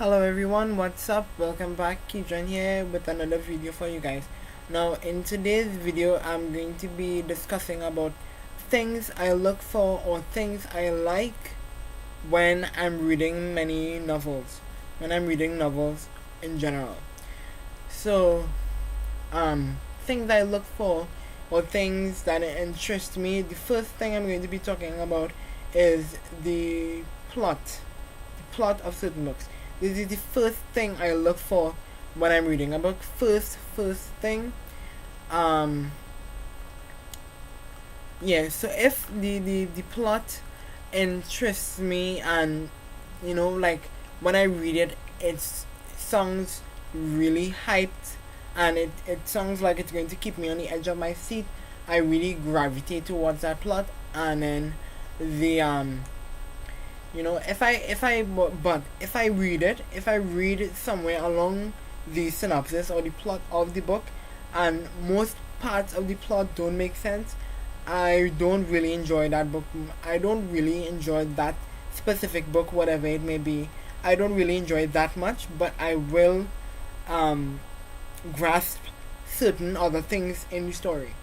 Hello everyone, what's up? Welcome back. Keyjoin here with another video for you guys. Now in today's video I'm going to be discussing about things I look for or things I like when I'm reading many novels. When I'm reading novels in general. So things I look for or things that interest me. The first thing I'm going to be talking about is the plot. The plot of certain books. This is the first thing I look for when I'm reading a book. First thing. Um so if the plot interests me and like when I read it it sounds really hyped and it sounds like it's going to keep me on the edge of my seat, I really gravitate towards that plot. And then the if I read it, if I read it somewhere along the synopsis or the plot of the book and most parts of the plot don't make sense, I don't really enjoy that book. I don't really enjoy that specific book, whatever it may be. I don't really enjoy it that much, but I will um grasp certain other things in the story.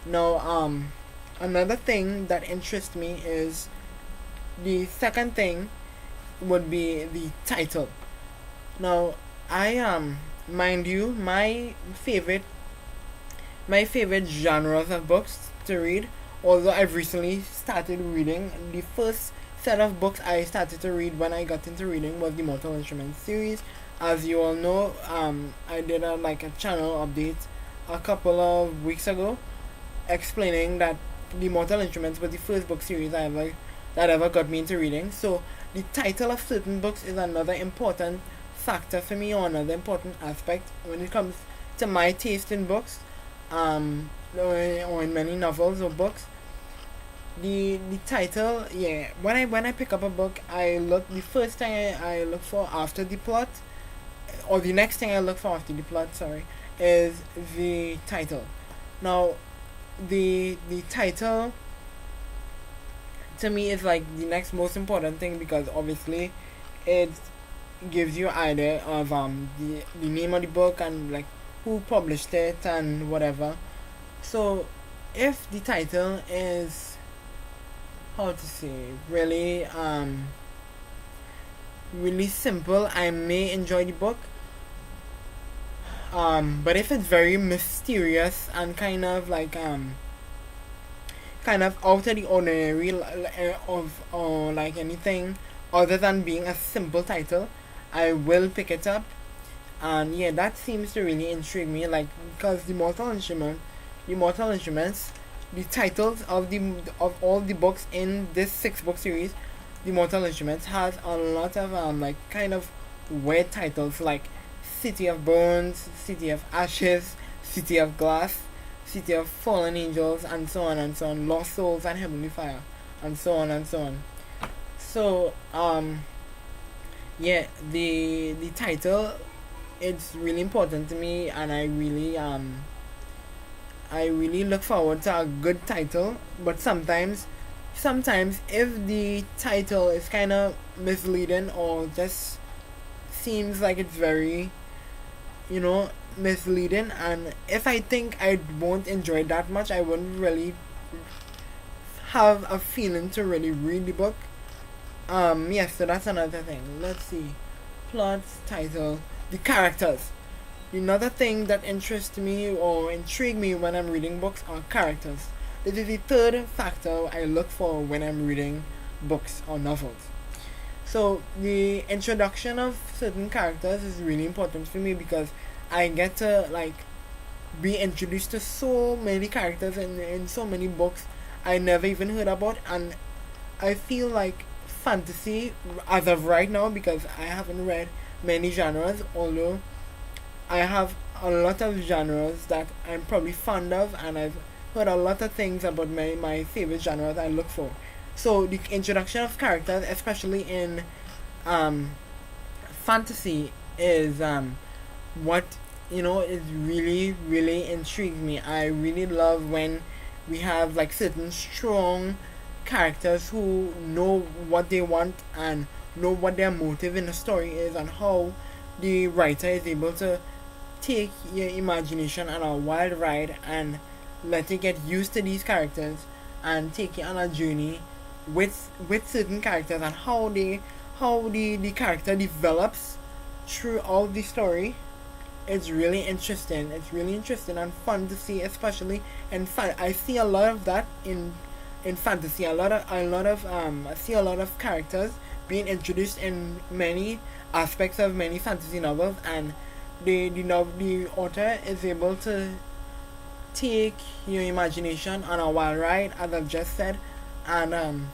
Now, another thing that interests me is the second thing would be the title. Now, I mind you, my favorite genres of books to read. Although I've recently started reading, the first set of books I started to read when I got into reading was the Mortal Instruments series. As you all know, I did a channel update a couple of weeks ago, explaining that the Mortal Instruments was the first book series that ever got me into reading. So the title of certain books is another important factor for me, or another important aspect when it comes to my taste in books, or in many novels or books. The title, yeah. When I pick up a book, I look the first thing I look for after the plot, or the next thing I look for after the plot. Sorry, is the title. Now, the title to me is like the next most important thing, because obviously it gives you idea of the name of the book and like who published it and whatever. So if the title is, how to say, really simple, I may enjoy the book. But if it's very mysterious and kind of out of the ordinary, of or like anything other than being a simple title, I will pick it up. And yeah, that seems to really intrigue me, like, because the Mortal Instruments, the titles of all the books in this 6 book series, the Mortal Instruments has a lot of like kind of weird titles, like City of Bones, City of Ashes, City of Glass, City of Fallen Angels, and so on and so on, Lost Souls and Heavenly Fire, and so on and so on. So yeah, the title, it's really important to me, and I really look forward to a good title. But sometimes if the title is kind of misleading or just seems like it's very misleading, and if I think I won't enjoy it that much, I wouldn't really have a feeling to really read the book. Yes, so that's another thing. Let's see. Plot, title, the characters. Another thing that interests me or intrigue me when I'm reading books are characters. This is the third factor I look for when I'm reading books or novels. So the introduction of certain characters is really important for me, because I get to like be introduced to so many characters in so many books I never even heard about. And I feel like fantasy, as of right now, because I haven't read many genres, although I have a lot of genres that I'm probably fond of, and I've heard a lot of things about my favorite genres I look for. So the introduction of characters, especially in um, fantasy, is what is really intrigues me. I really love when we have like certain strong characters who know what they want and know what their motive in the story is, and how the writer is able to take your imagination on a wild ride and let it get used to these characters and take you on a journey with certain characters, and how the character develops throughout the story. It's really interesting. It's really interesting and fun to see, especially in I see a lot of that in fantasy. I see a lot of characters being introduced in many aspects of many fantasy novels, and the author is able to take your imagination on a wild ride, as I've just said, and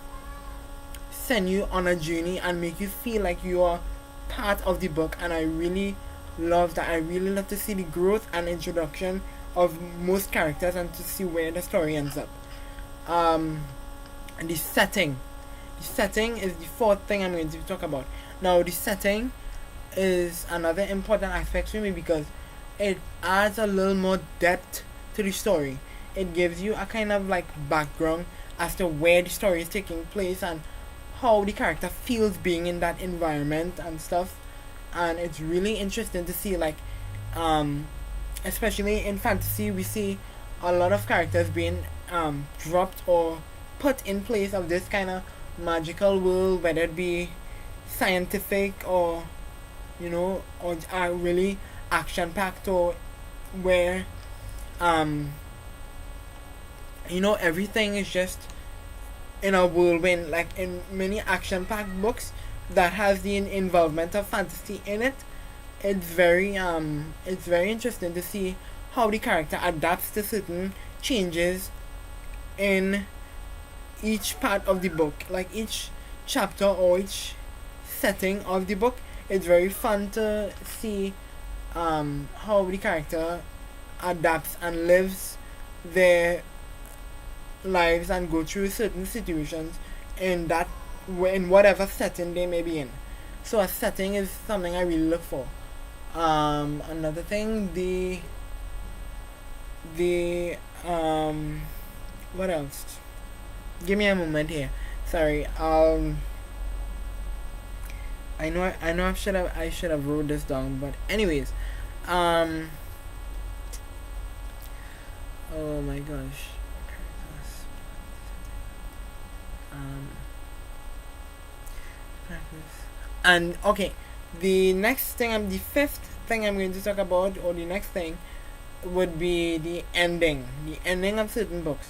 send you on a journey and make you feel like you are part of the book. And I really love that. I really love to see the growth and introduction of most characters and to see where the story ends up. And the setting. The setting is the fourth thing I'm going to talk about. Now, the setting is another important aspect for me because it adds a little more depth to the story. It gives you a kind of like background as to where the story is taking place and how the character feels being in that environment and stuff. And it's really interesting to see, like, especially in fantasy, we see a lot of characters being dropped or put in place of this kind of magical world, whether it be scientific or or are really action packed, or where everything is just in a whirlwind, like in many action packed books that has the involvement of fantasy in it. It's very interesting to see how the character adapts to certain changes in each part of the book, like each chapter or each setting of the book. It's very fun to see how the character adapts and lives their lives and go through certain situations in whatever setting they may be in. So a setting is something I really look for. Another thing, the what else? Give me a moment here. Sorry. I know I should have wrote this down, but anyways, oh my gosh. And okay, the fifth thing I'm going to talk about, or the next thing, would be the ending of certain books.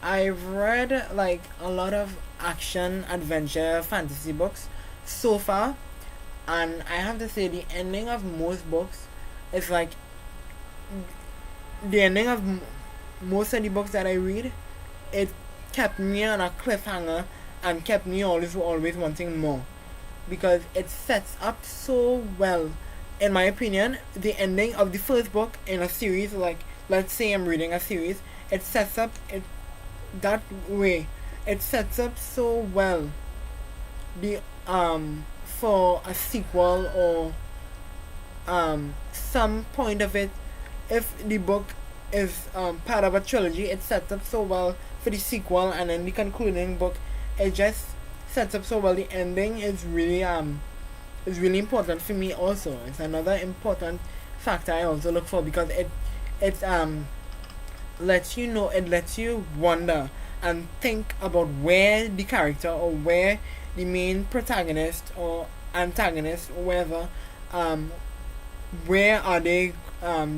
I've read like a lot of action, adventure, fantasy books so far, and I have to say the ending of most books is like the ending of most of the books that I read. It kept me on a cliffhanger and kept me always wanting more, because it sets up so well. In my opinion, the ending of the first book in a series, like let's say I'm reading a series, it sets up it that way. It sets up so well the for a sequel, or some point of it. If the book is part of a trilogy, it sets up so well for the sequel, and then the concluding book, it just sets up so well. The ending is really important for me also. It's another important factor I also look for, because it lets you know, it lets you wonder and think about where the character, or where the main protagonist or antagonist, or whatever, where are they,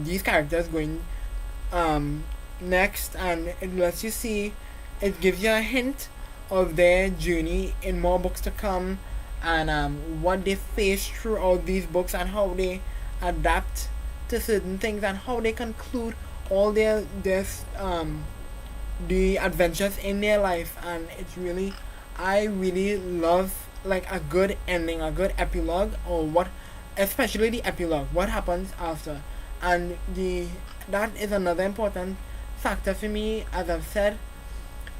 these characters going next. And it lets you see, it gives you a hint of their journey in more books to come, and what they face throughout these books, and how they adapt to certain things, and how they conclude all their the adventures in their life. And I really love like a good ending, a good epilogue, or what, especially the epilogue, what happens after. And that is another important factor for me, as I've said.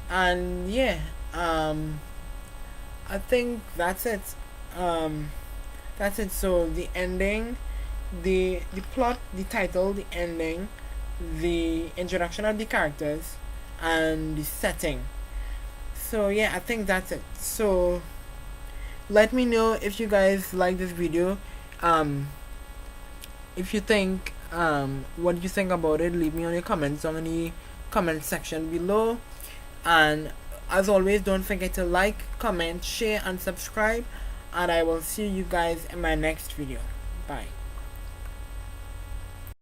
And yeah, I think that's it. That's it. So the ending, the plot, the title, the ending, the introduction of the characters, and the setting. So yeah, I think that's it. So let me know if you guys like this video. If you think what you think about it, leave me on your comments on the comment section below. And as always, don't forget to like, comment, share, and subscribe. And I will see you guys in my next video. Bye.